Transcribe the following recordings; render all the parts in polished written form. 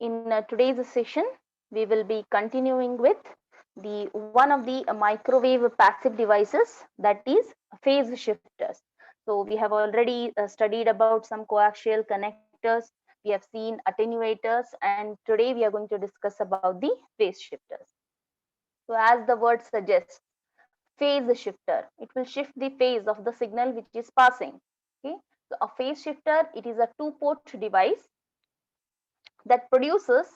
In today's session, we will be continuing with the one of the microwave passive devices, that is phase shifters. So we have already studied about some coaxial connectors. We have seen attenuators, and today we are going to discuss about the phase shifters. So as the word suggests, phase shifter, it will shift the phase of the signal which is passing. Okay, so a phase shifter, it is a two-port device that produces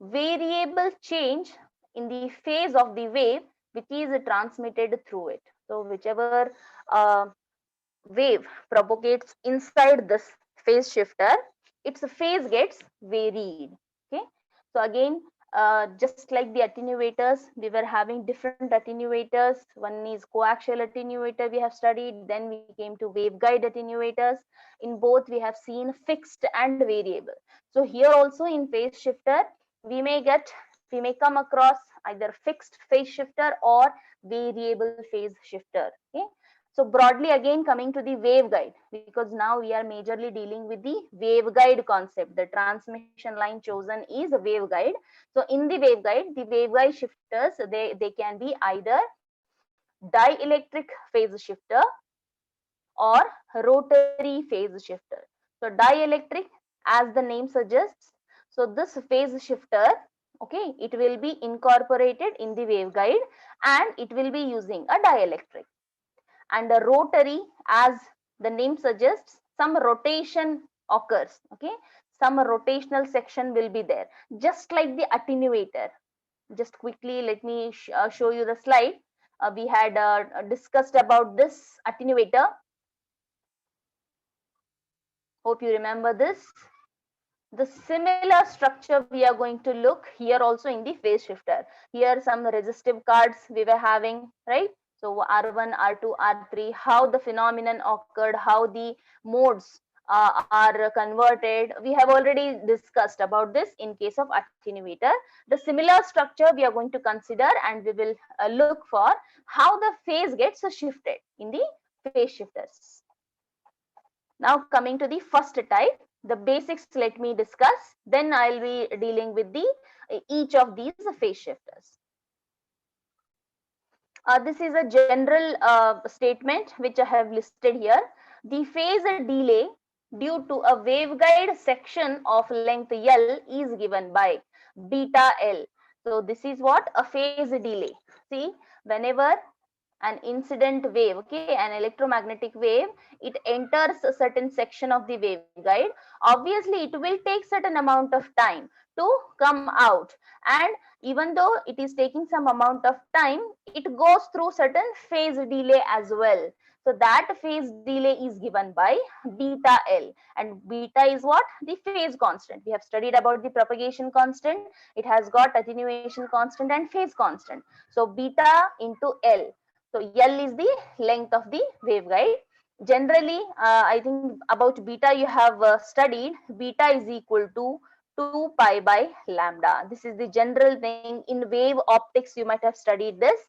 variable change in the phase of the wave which is transmitted through it. So whichever wave propagates inside this phase shifter, its phase gets varied. Okay, so again, just like the attenuators, we were having different attenuators. One is coaxial attenuator we have studied, then we came to waveguide attenuators. In both we have seen fixed and variable. So here also in phase shifter, we may get we may come across either fixed phase shifter or variable phase shifter. Okay, so broadly again coming to the waveguide, because now we are majorly dealing with the waveguide concept. The transmission line chosen is a waveguide. So in the waveguide shifters, they can be either dielectric phase shifter or rotary phase shifter. So dielectric, as the name suggests, so this phase shifter, okay, it will be incorporated in the waveguide and it will be using a dielectric. And a rotary, as the name suggests, some rotation occurs. Okay, some rotational section will be there, just like the attenuator. Just quickly let me show you the slide. We had discussed about this attenuator. Hope you remember this. The similar structure we are going to look here also in the phase shifter. Here some resistive cards we were having, right? So R1, R2, R3, how the phenomenon occurred, how the modes are converted. We have already discussed about this in case of attenuator. The similar structure we are going to consider, and we will look for how the phase gets shifted in the phase shifters. Now coming to the first type, the basics let me discuss, then I'll be dealing with the each of these phase shifters. This is a general statement which I have listed here. The phase delay due to a waveguide section of length L is given by beta L. So this is what a phase delay. See, whenever an incident wave, okay, an electromagnetic wave, it enters a certain section of the waveguide. Obviously it will take certain amount of time to come out, and even though it is taking some amount of time, it goes through certain phase delay as well. So that phase delay is given by beta L, and beta is what? The phase constant. We have studied about the propagation constant. It has got attenuation constant and phase constant. So beta into L. So L is the length of the waveguide. Generally, I think about beta you have studied. Beta is equal to 2 pi by lambda. This is the general thing. In wave optics, you might have studied this,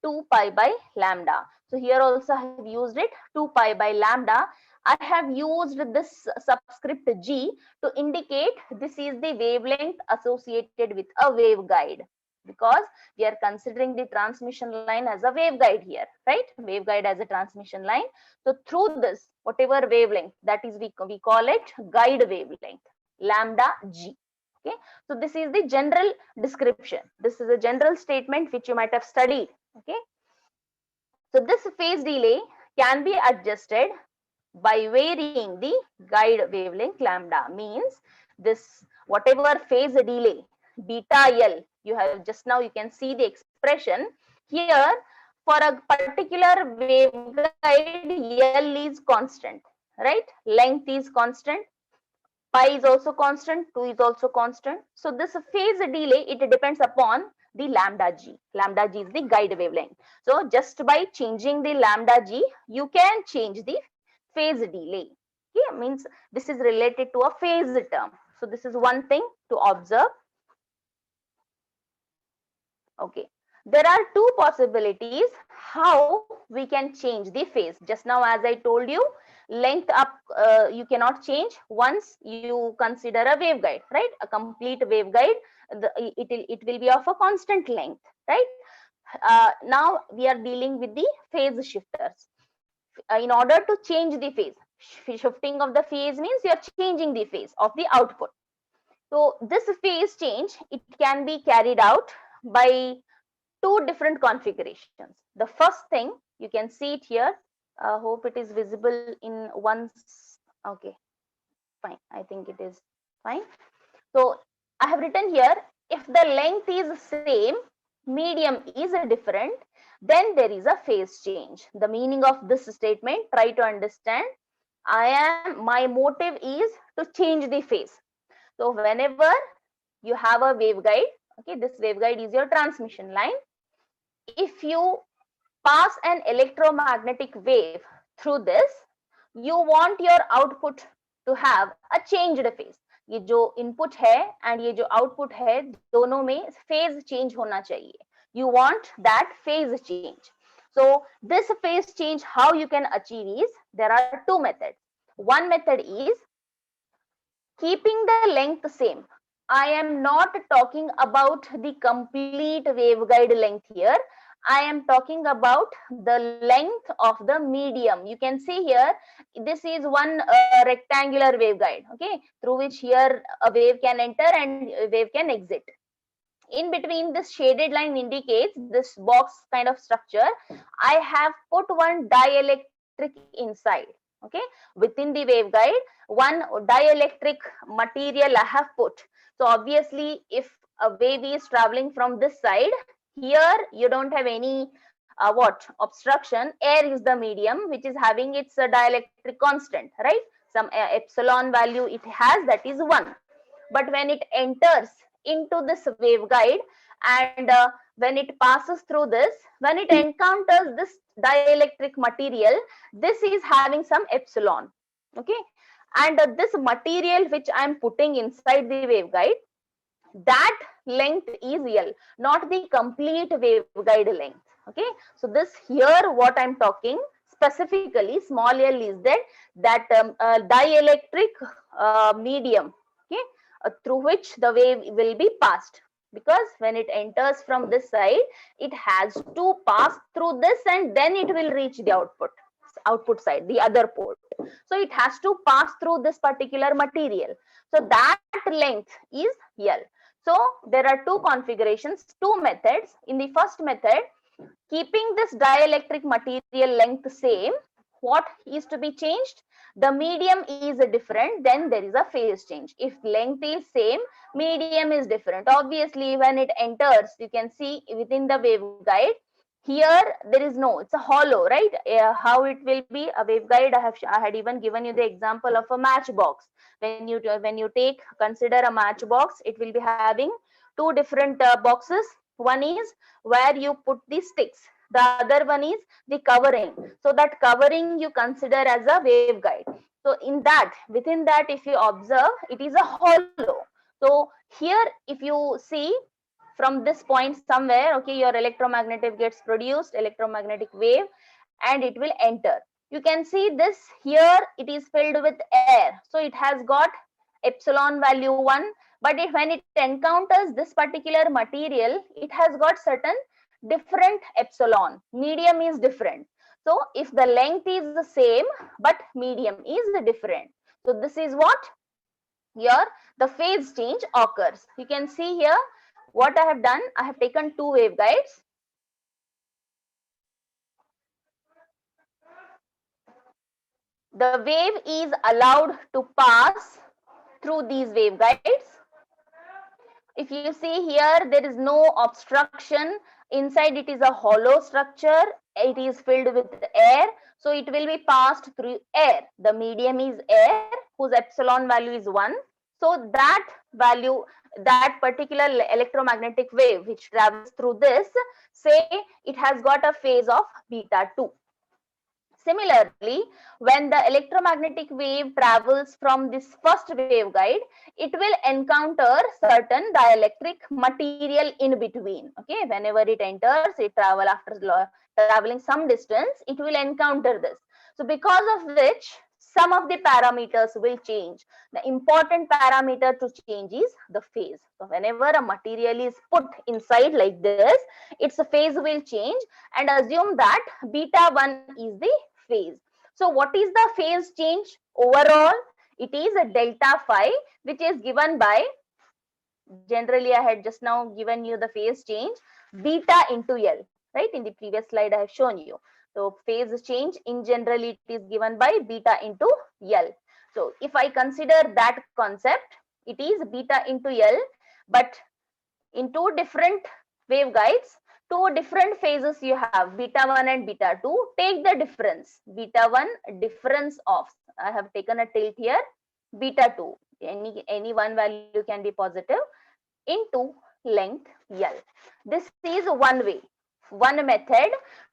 2 pi by lambda. So here also I have used it, 2 pi by lambda. I have used this subscript G to indicate this is the wavelength associated with a waveguide, because we are considering the transmission line as a waveguide here, right? Waveguide as a transmission line. So through this, whatever wavelength, that is we call it guide wavelength, lambda G. Okay, so this is the general description. This is a general statement which you might have studied. Okay, so this phase delay can be adjusted by varying the guide wavelength lambda. Means this whatever phase delay beta L, you have just now, you can see the expression here. For a particular waveguide, L is constant, right? Length is constant, pi is also constant, 2 is also constant. So this phase delay, it depends upon the lambda G. Lambda G is the guide wavelength. So just by changing the lambda G, you can change the phase delay. Okay, means this is related to a phase term. So this is one thing to observe. Okay, there are two possibilities how we can change the phase. Just now, as I told you, length up you cannot change once you consider a waveguide, right? A complete waveguide, it will be of a constant length, right? Now we are dealing with the phase shifters. In order to change the phase, shifting of the phase means you are changing the phase of the output. So this phase change, it can be carried out by two different configurations. The first thing, you can see it here. Hope it is visible in one. Okay, fine. I think it is fine. So I have written here, if the length is same, medium is different, then there is a phase change. The meaning of this statement, try to understand. My motive is to change the phase. So whenever you have a waveguide, okay, this waveguide is your transmission line. If you pass an electromagnetic wave through this, you want your output to have a changed phase. ये जो input है and ये जो output है, दोनों में phase change होना चाहिए. You want that phase change. So this phase change, how you can achieve is, there are two methods. One method is keeping the length same. I am not talking about the complete waveguide length here. I am talking about the length of the medium. You can see here, this is one rectangular waveguide, okay, through which here a wave can enter and a wave can exit. In between, this shaded line indicates this box kind of structure. I have put one dielectric inside, okay, within the waveguide, one dielectric material I have put. So obviously, if a wave is traveling from this side, here you don't have any obstruction. Air is the medium which is having its dielectric constant, right? Some epsilon value it has, that is 1. But when it enters into this waveguide and when it passes through this, when it encounters this dielectric material, this is having some epsilon, okay? And this material which I am putting inside the waveguide, that length is L, not the complete waveguide length, okay? So this here what I'm talking specifically, small l is that dielectric medium, okay, through which the wave will be passed, because when it enters from this side, it has to pass through this and then it will reach the output side, the other port. So it has to pass through this particular material. So that length is L. So there are two configurations, two methods. In the first method, keeping this dielectric material length same, what is to be changed? The medium is different, then there is a phase change. If length is same, medium is different. Obviously, when it enters, you can see within the waveguide, here there is no, it's a hollow, right? How it will be a waveguide, I had even given you the example of a matchbox. When you consider a matchbox, it will be having two different boxes. One is where you put the sticks, the other one is the covering. So that covering you consider as a waveguide. So in that, within that, if you observe, it is a hollow. So here, if you see from this point somewhere, okay, your electromagnetic gets produced, electromagnetic wave, and it will enter. You can see this here, it is filled with air. So it has got epsilon value 1, but when it encounters this particular material, it has got certain different epsilon. Medium is different. So if the length is the same, but medium is different. So this is what here the phase change occurs. You can see here what I have done. I have taken two waveguides. The wave is allowed to pass through these waveguides. If you see here, there is no obstruction. Inside it is a hollow structure. It is filled with air. So it will be passed through air. The medium is air whose epsilon value is 1. So that value, that particular electromagnetic wave which travels through this, say it has got a phase of beta 2. Similarly, when the electromagnetic wave travels from this first waveguide, it will encounter certain dielectric material in between. Okay, whenever it enters, it traveling some distance, it will encounter this. So because of which some of the parameters will change. The important parameter to change is the phase. So whenever a material is put inside like this, its phase will change, and assume that beta 1 is the phase. So what is the phase change overall? It is a delta phi, which is given by, generally I had just now given you the phase change, beta into L, right? In the previous slide I have shown you. So phase change in general it is given by beta into L. So if I consider that concept, it is beta into L, but in two different waveguides, two different phases you have, beta 1 and beta 2. Take the difference, beta 1 difference of, I have taken a tilt here, beta 2, any one value can be positive, into length L. This is one way, one method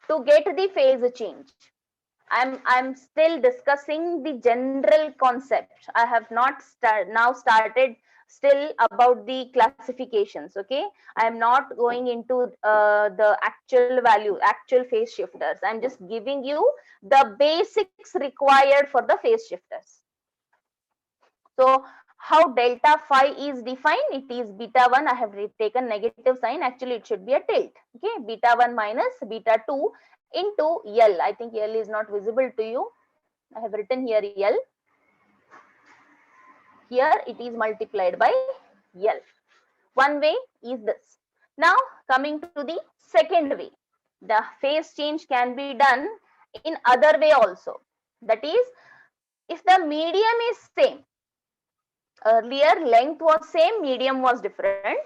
to get the phase change. I'm still discussing the general concept. I have not started still about the classifications. Okay, I am not going into the actual value, actual phase shifters. I'm just giving you the basics required for the phase shifters. So how delta phi is defined? It is beta 1. I have taken negative sign. Actually, it should be a tilt. Okay, beta 1 minus beta 2 into L. I think L is not visible to you. I have written here L. Here it is multiplied by L. One way is this. Now coming to the second way. The phase change can be done in other way also. That is, if the medium is same, earlier length was same, medium was different.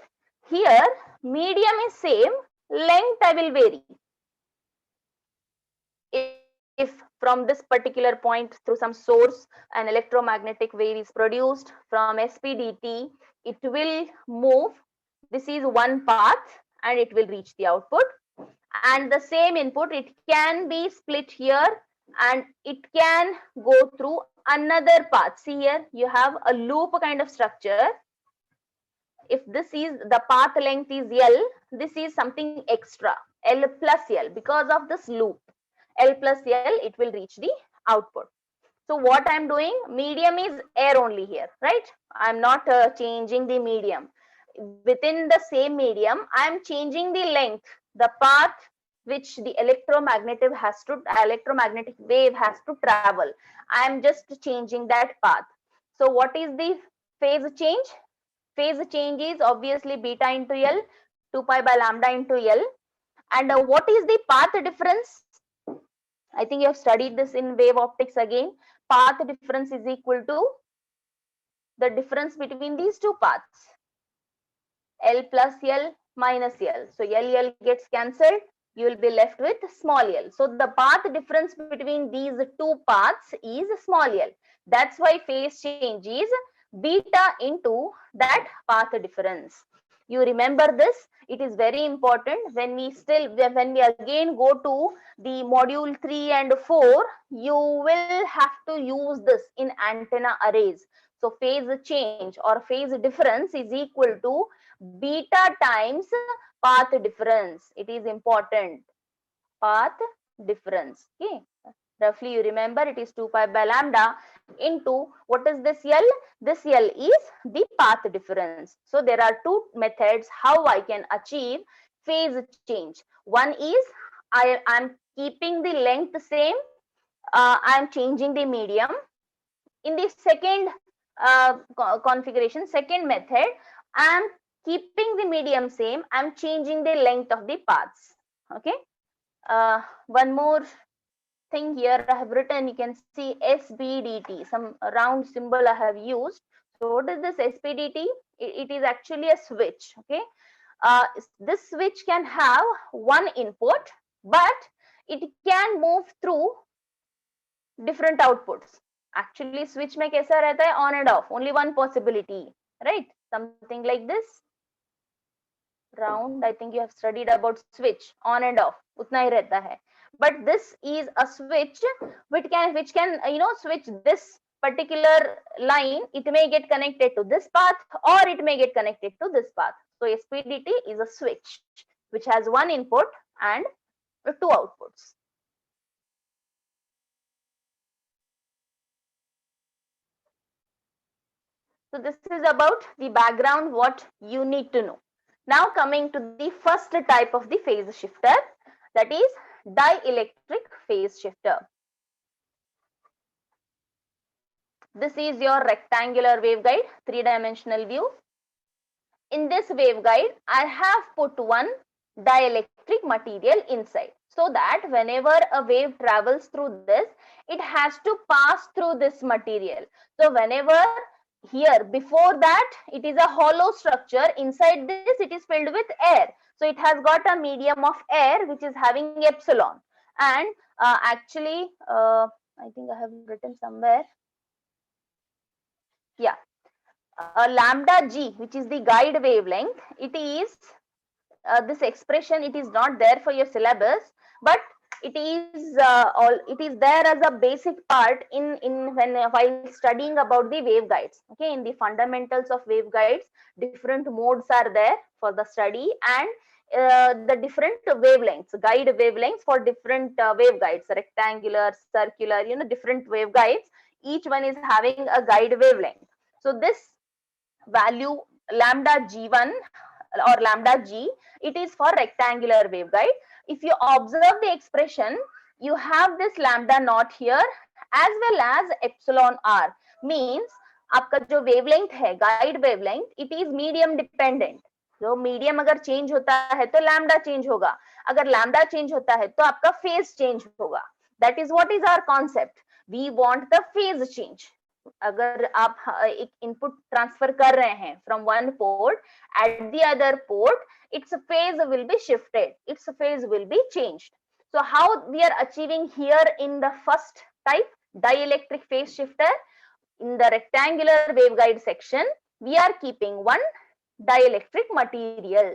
Here medium is same, length I will vary. If from this particular point through some source an electromagnetic wave is produced from SPDT, it will move. This is one path and it will reach the output. And the same input, it can be split here and it can go through another path. See here, you have a loop kind of structure. If this is the path length is L, this is something extra, L plus L, because of this loop. L plus L, it will reach the output. So what I'm doing, medium is air only here, right? I'm not changing the medium. Within the same medium, I'm changing the length, the path which the electromagnetic wave has to travel. I'm just changing that path. So what is the phase change? Phase change is obviously beta into L, 2 pi by lambda into L. And what is the path difference? I think you have studied this in wave optics again. Path difference is equal to the difference between these two paths. L plus L minus L. So L gets cancelled. You will be left with small l. So the path difference between these two paths is small l. That's why phase change is beta into that path difference. You remember this? It is very important. When we again go to the module 3 and 4, you will have to use this in antenna arrays. So phase change or phase difference is equal to beta times path difference. It is important. Path difference. Okay. Roughly you remember it is 2 pi by lambda into what is this L? This L is the path difference. So there are two methods how I can achieve phase change. One is I am keeping the length same. I am changing the medium. In the second configuration, second method, I am keeping the medium same. I am changing the length of the paths. Okay. One more thing here I have written, you can see SPDT, some round symbol I have used. So what is this SPDT? It is actually a switch. Okay, this switch can have one input, but it can move through different outputs. Actually switch में कैसा रहता है, on and off, only one possibility, right? Something like this. Round, I think you have studied about switch, on and off, उतना ही रहता है. But this is a switch which can switch this particular line. It may get connected to this path or it may get connected to this path. So SPDT is a switch which has one input and two outputs. So this is about the background, what you need to know. Now coming to the first type of the phase shifter, that is dielectric phase shifter. This is your rectangular waveguide, three-dimensional view. In this waveguide, I have put one dielectric material inside, so that whenever a wave travels through this, it has to pass through this material. So whenever here, before that, it is a hollow structure. Inside this, it is filled with air. So it has got a medium of air which is having epsilon. And actually, I think I have written somewhere. Yeah, lambda g, which is the guide wavelength, it is this expression, it is not there for your syllabus, but it is there as a basic part in when while studying about the waveguides. Okay, in the fundamentals of waveguides, different modes are there for the study, and the different wavelengths, guide wavelengths for different waveguides, rectangular, circular, different waveguides. Each one is having a guide wavelength. So this value lambda g1 or lambda g, it is for rectangular waveguide. If you observe the expression, you have this lambda naught here as well as epsilon r, means आपका जो wavelength है, guide wavelength, it is medium dependent. जो medium अगर change होता है तो lambda change होगा, अगर लैम्डा चेंज होता है तो आपका फेज चेंज होगा. That is what is our concept. We want the phase change. अगर आप एक इनपुट ट्रांसफर कर रहे हैं from one port at the other port, its phase will be shifted, its phase will be changed. So how we are achieving here in the first type, dielectric phase shifter? In the rectangular waveguide section, we are keeping one dielectric material.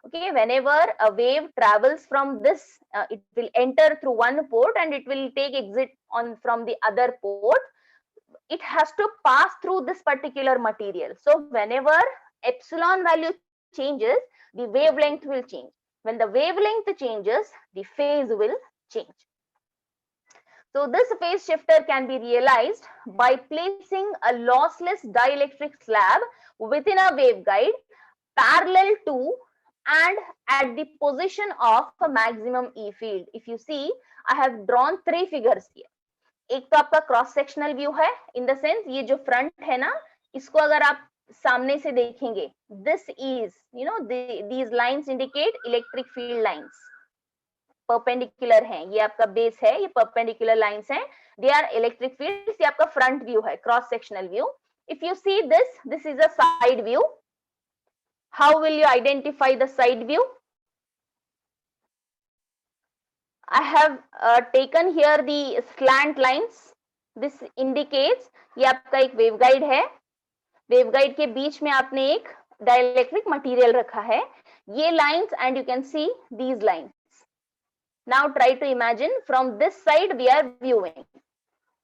Okay, whenever a wave travels from this, it will enter through one port and it will take exit on from the other port. It has to pass through this particular material. So whenever epsilon value changes, the wavelength will change. When the wavelength changes, the phase will change. So this phase shifter can be realized by placing a lossless dielectric slab within a waveguide parallel to and at the position of a maximum E field. If you see, I have drawn three figures here. एक तो आपका cross sectional view है, in the sense ये जो front है ना, इसको अगर आप सामने से देखेंगे, this is these lines indicate electric field lines, perpendicular हैं, ये आपका बेस है, ये परपेंडिकुलर लाइंस हैं, दे आर इलेक्ट्रिक फील्ड्स. ये आपका फ्रंट व्यू है, cross sectional view. If you see this is a side view. How will you identify the side view? I have taken here the slant lines. This indicates ये आपका एक waveguide है, waveguide के बीच में आपने एक dielectric material रखा है. ये lines and you can see these lines. Now try to imagine from this side we are viewing.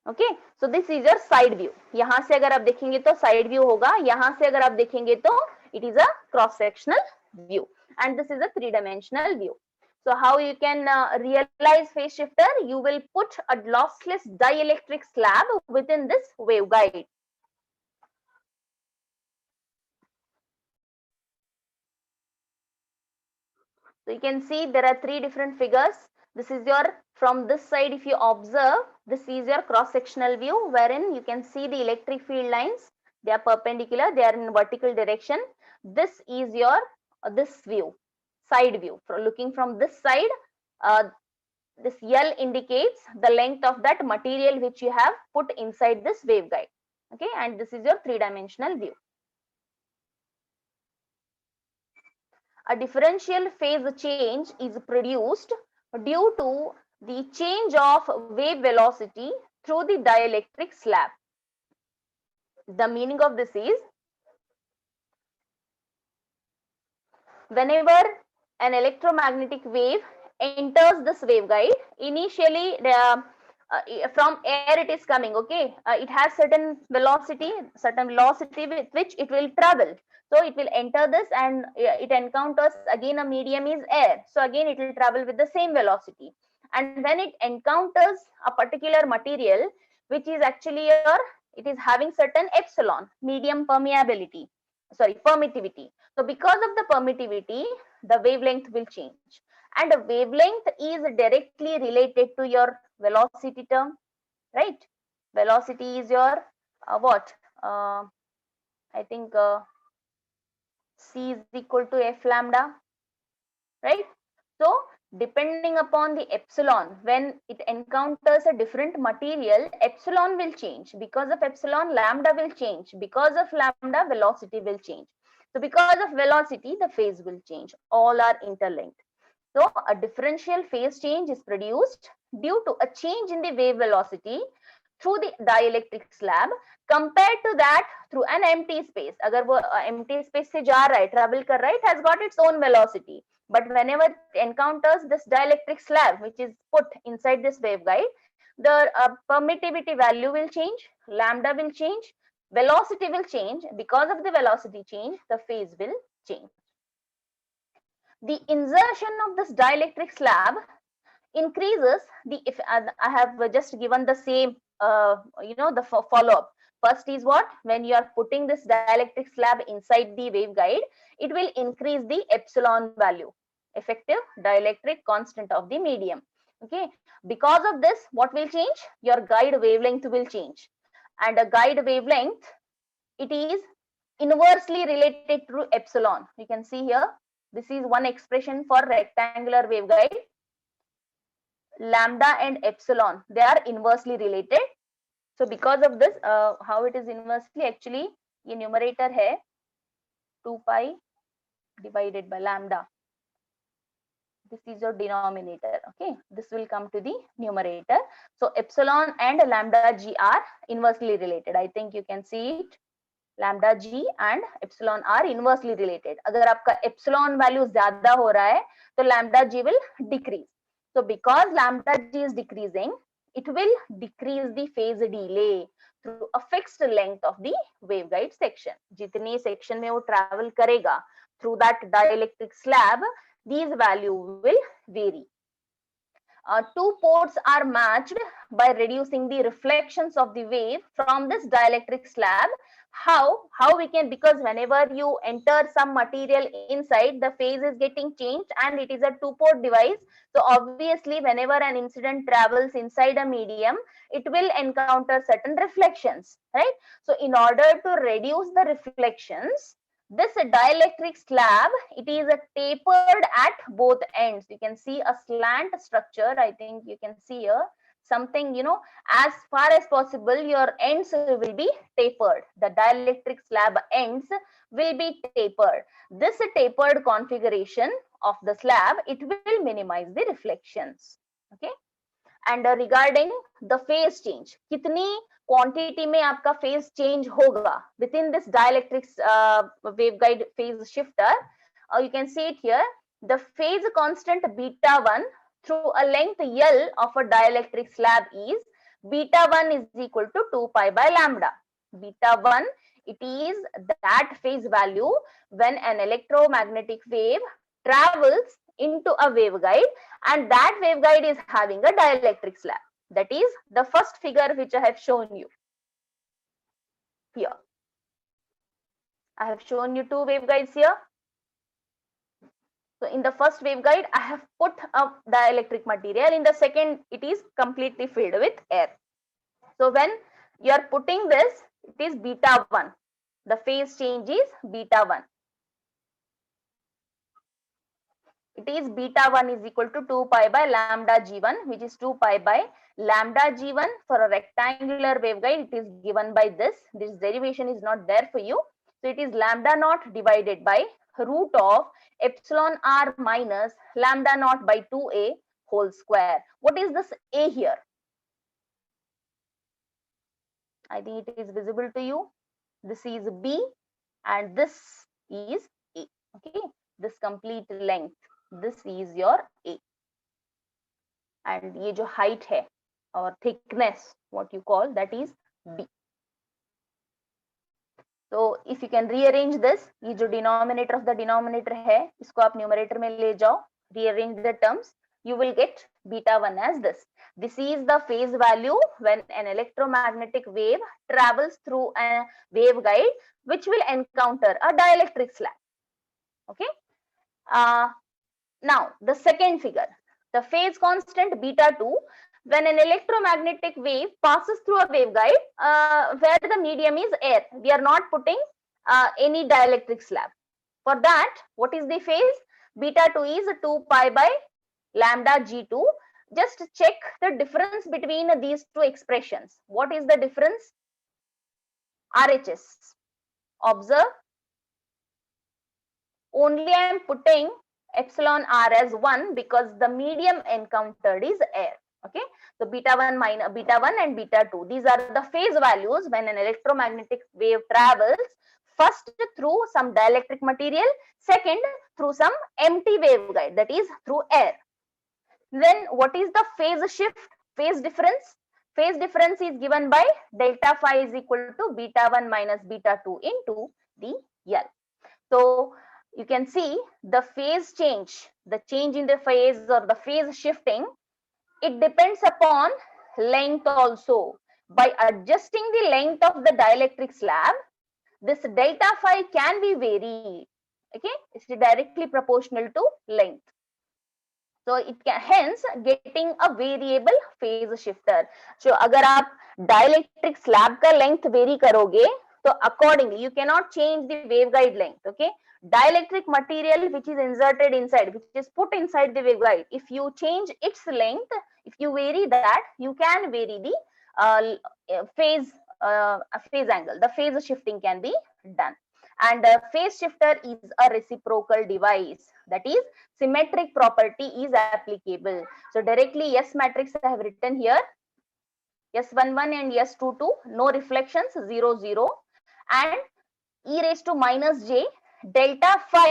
Okay, so this is your side view. यहां से अगर आप देखेंगे तो साइड व्यू होगा, यहां से अगर आप देखेंगे तो it is a cross sectional view, and this is a three dimensional view. So how you can realize phase shifter? You will put a lossless dielectric slab within this waveguide. So you can see there are three different figures. This is your, from this side if you observe, this is your cross sectional view wherein you can see the electric field lines. They are perpendicular, they are in vertical direction. This is your this view, side view. For looking from this side, this L indicates the length of that material which you have put inside this waveguide. Okay, and this is your three-dimensional view. A differential phase change is produced due to the change of wave velocity through the dielectric slab. The meaning of this is, whenever an electromagnetic wave enters this waveguide, initially from air it is coming. Okay, it has certain velocity with which it will travel. So it will enter this and it encounters again a medium is air. So again it will travel with the same velocity. And when it encounters a particular material which is actually your it is having certain epsilon, medium permeability, sorry, permittivity. So because of the permittivity, the wavelength will change, and a wavelength is directly related to your velocity term, right? Velocity is your what, I think c is equal to f lambda, right? So depending upon the epsilon, when it encounters a different material, epsilon will change. Because of epsilon, lambda will change. Because of lambda, velocity will change. So because of velocity, the phase will change. All are interlinked. So a differential phase change is produced due to a change in the wave velocity through the dielectric slab compared to that through an empty space. अगर वो empty space से जा रहा है, travel कर रहा है, it has got its own velocity. But whenever it encounters this dielectric slab, which is put inside this waveguide, the permittivity value will change, lambda will change, velocity will change. Because of the velocity change, the phase will change. The insertion of this dielectric slab increases the, if I have just given the same the follow-up. First is what, when you are putting this dielectric slab inside the waveguide, it will increase the epsilon value, effective dielectric constant of the medium. Okay, because of this, what will change? Your guide wavelength will change, and a guide wavelength, it is inversely related to epsilon. You can see here, this is one expression for rectangular waveguide. Lambda and epsilon, they are inversely related. So because of this, how it is inversely, actually ये numerator है 2 pi divided by lambda. This is your denominator. Okay, this will come to the numerator. So epsilon and lambda g are inversely related. I think you can see it. Lambda g and epsilon are inversely related. अगर आपका epsilon value ज़्यादा हो रहा है, तो lambda g will decrease. So because lambda g is decreasing, it will decrease the phase delay through a fixed length of the waveguide section. जितनी section में वो travel करेगा through that dielectric slab, these value will vary. Two ports are matched by reducing the reflections of the wave from this dielectric slab. How we can, because whenever you enter some material inside, the phase is getting changed and it is a two-port device. So obviously whenever an incident travels inside a medium, it will encounter certain reflections, right? So in order to reduce the reflections, this dielectric slab, it is tapered at both ends. You can see a slant structure. I think you can see here something, as far as possible, your ends will be tapered. The dielectric slab ends will be tapered. This tapered configuration of the slab, it will minimize the reflections. Okay. And regarding the phase change, कितनी quantity में आपका phase change होगा within this dielectric waveguide phase shifter, you can see it here. The phase constant beta 1 through a length L of a dielectric slab is beta 1 is equal to 2 pi by lambda. Beta 1, it is that phase value when an electromagnetic wave travels into a waveguide, and that waveguide is having a dielectric slab. That is the first figure which I have shown you here. I have shown you two waveguides here. So in the first waveguide, I have put a dielectric material. In the second, it is completely filled with air. So when you are putting this, it is beta 1. The phase change is beta 1. It is beta 1 is equal to 2 pi by lambda g1, which is 2 pi by lambda g1 for a rectangular waveguide. It is given by this. This derivation is not there for you. So it is lambda naught divided by root of epsilon r minus lambda naught by 2a whole square. What is this a here? I think it is visible to you. This is b and this is a. Okay, this complete length, this is your a. And ये जो height है or thickness, what you call, that is b. So if you can rearrange this, ये जो denominator of the denominator है, इसको आप numerator में ले जाओ, rearrange the terms, you will get beta 1 as this. This is the phase value when an electromagnetic wave travels through a waveguide which will encounter a dielectric slab. Okay. Now the second figure, the phase constant beta 2 when an electromagnetic wave passes through a waveguide where the medium is air. We are not putting any dielectric slab. For that, what is the phase? Beta 2 is 2 pi by lambda g2. Just check the difference between these two expressions. What is the difference? RHS. Observe. Only I am putting epsilon r as 1 because the medium encountered is air. Okay, so beta 1 minus beta 1 and beta 2, these are the phase values when an electromagnetic wave travels first through some dielectric material, second through some empty waveguide, that is through air. Then what is the phase shift, phase difference? Phase difference is given by delta phi is equal to beta 1 minus beta 2 into the L. So you can see the phase change, the change in the phase or the phase shifting, it depends upon length also. By adjusting the length of the dielectric slab, this delta phi can be varied. Okay, it's directly proportional to length. So it can hence getting a variable phase shifter. So अगर आप dielectric slab का length vary करोगे, so accordingly you cannot change the waveguide length. Okay, dielectric material which is inserted inside, which is put inside the waveguide, if you change its length, if you vary that, you can vary the phase angle. The phase shifting can be done. And phase shifter is a reciprocal device, that is symmetric property is applicable. So directly S matrix I have written here, S11 and S22, no reflections, 0 0, and e raised to minus j delta phi